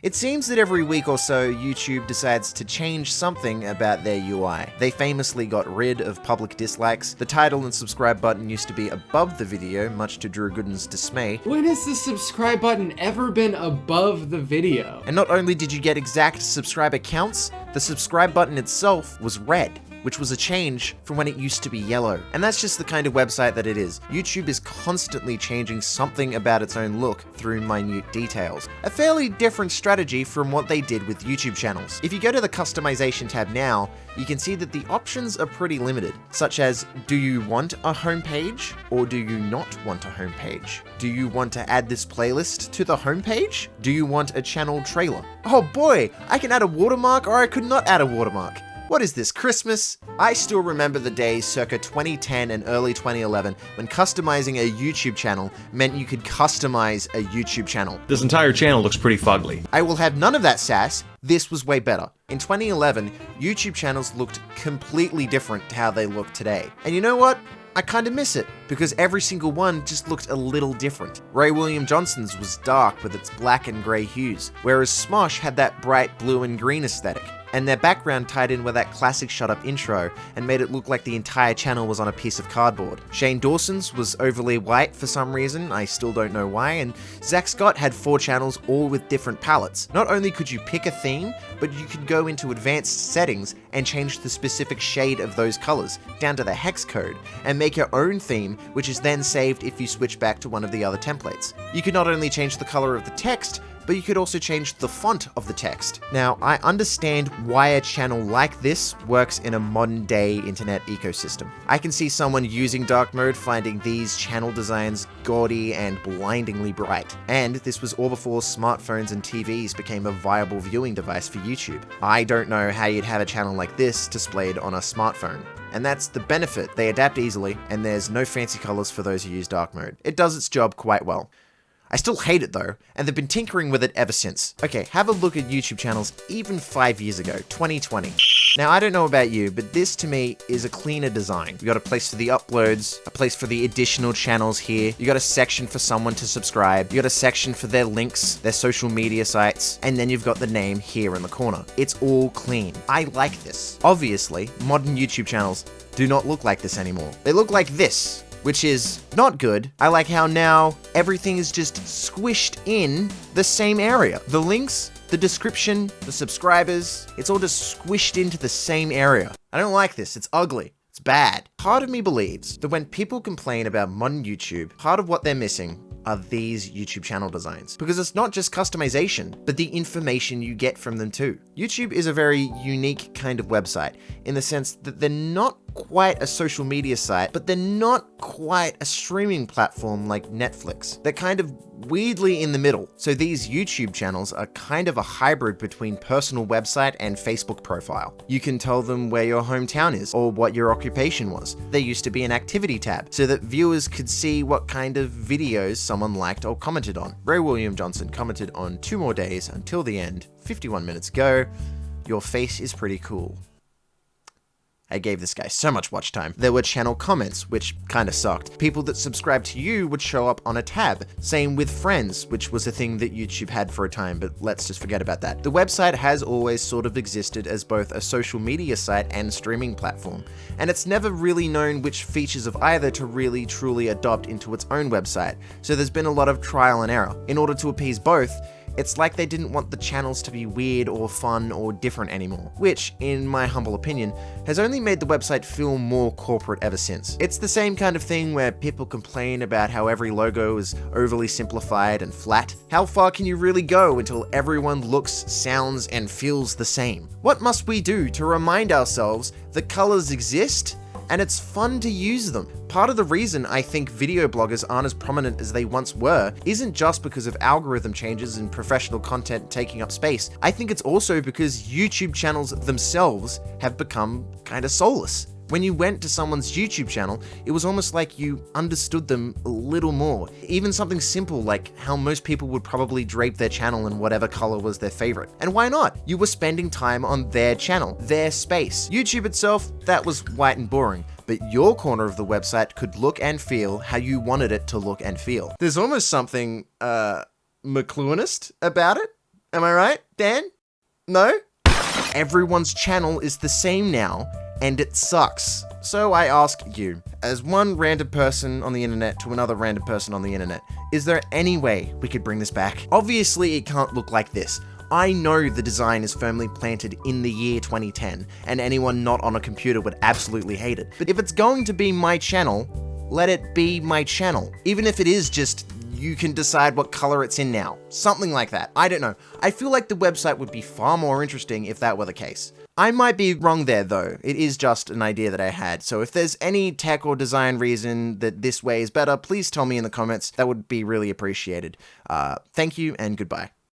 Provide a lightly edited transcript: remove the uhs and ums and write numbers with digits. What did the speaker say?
It seems that every week or so, YouTube decides to change something about their UI. They famously got rid of public dislikes. The title and subscribe button used to be above the video, much to Drew Gooden's dismay. When has the subscribe button ever been above the video? And not only did you get exact subscriber counts, the subscribe button itself was red, which was a change from when it used to be yellow. And that's just the kind of website that it is. YouTube is constantly changing something about its own look through minute details. A fairly different strategy from what they did with YouTube channels. If you go to the customization tab now, you can see that the options are pretty limited, such as, do you want a homepage or do you not want a homepage? Do you want to add this playlist to the homepage? Do you want a channel trailer? Oh boy, I can add a watermark or I could not add a watermark. What is this, Christmas? I still remember the days circa 2010 and early 2011 when customizing a YouTube channel meant you could customize a YouTube channel. This entire channel looks pretty fugly. I will have none of that sass. This was way better. In 2011, YouTube channels looked completely different to how they look today. And you know what? I kinda miss it, because every single one just looked a little different. Ray William Johnson's was dark with its black and grey hues, whereas Smosh had that bright blue and green aesthetic. And their background tied in with that classic shut up intro and made it look like the entire channel was on a piece of cardboard. Shane Dawson's was overly white for some reason, I still don't know why, and Zach Scott had 4 channels all with different palettes. Not only could you pick a theme, but you could go into advanced settings and change the specific shade of those colors, down to the hex code, and make your own theme, which is then saved if you switch back to one of the other templates. You could not only change the color of the text, but you could also change the font of the text. Now, I understand why a channel like this works in a modern day internet ecosystem. I can see someone using dark mode finding these channel designs gaudy and blindingly bright. And this was all before smartphones and TVs became a viable viewing device for YouTube. I don't know how you'd have a channel like this displayed on a smartphone. And that's the benefit. They adapt easily, and there's no fancy colors for those who use dark mode. It does its job quite well. I still hate it though, and they've been tinkering with it ever since. Okay, have a look at YouTube channels even 5 years ago, 2020. Now, I don't know about you, but this to me is a cleaner design. You got a place for the uploads, a place for the additional channels here. You got a section for someone to subscribe. You got a section for their links, their social media sites, and then you've got the name here in the corner. It's all clean. I like this. Obviously, modern YouTube channels do not look like this anymore. They look like this, which is not good. I like how now everything is just squished in the same area. The links, the description, the subscribers, it's all just squished into the same area. I don't like this, it's ugly. It's bad. Part of me believes that when people complain about modern YouTube, part of what they're missing are these YouTube channel designs. Because it's not just customization, but the information you get from them too. YouTube is a very unique kind of website in the sense that they're not quite a social media site, but they're not quite a streaming platform like Netflix. They're kind of weirdly in the middle. So these YouTube channels are kind of a hybrid between personal website and Facebook profile. You can tell them where your hometown is or what your occupation was. There used to be an activity tab so that viewers could see what kind of videos someone liked or commented on. Ray William Johnson commented on 2 more days until the end, 51 minutes ago. Your face is pretty cool. I gave this guy so much watch time. There were channel comments, which kinda sucked. People that subscribed to you would show up on a tab. Same with friends, which was a thing that YouTube had for a time, but let's just forget about that. The website has always sort of existed as both a social media site and streaming platform, and it's never really known which features of either to really truly adopt into its own website, so there's been a lot of trial and error. In order to appease both, it's like they didn't want the channels to be weird or fun or different anymore, which, in my humble opinion, has only made the website feel more corporate ever since. It's the same kind of thing where people complain about how every logo is overly simplified and flat. How far can you really go until everyone looks, sounds, and feels the same? What must we do to remind ourselves that colors exist and it's fun to use them? Part of the reason I think video bloggers aren't as prominent as they once were isn't just because of algorithm changes and professional content taking up space. I think it's also because YouTube channels themselves have become kind of soulless. When you went to someone's YouTube channel, it was almost like you understood them a little more. Even something simple like how most people would probably drape their channel in whatever color was their favorite. And why not? You were spending time on their channel, their space. YouTube itself, that was white and boring, but your corner of the website could look and feel how you wanted it to look and feel. There's almost something, McLuhanist about it. Am I right, Dan? No? Everyone's channel is the same now, and it sucks. So I ask you, as one random person on the internet to another random person on the internet, is there any way we could bring this back? Obviously, it can't look like this. I know the design is firmly planted in the year 2010, and anyone not on a computer would absolutely hate it. But if it's going to be my channel, let it be my channel. Even if it is just you can decide what color it's in now. Something like that. I don't know. I feel like the website would be far more interesting if that were the case. I might be wrong there though. It is just an idea that I had. So if there's any tech or design reason that this way is better, please tell me in the comments. That would be really appreciated. Thank you and goodbye.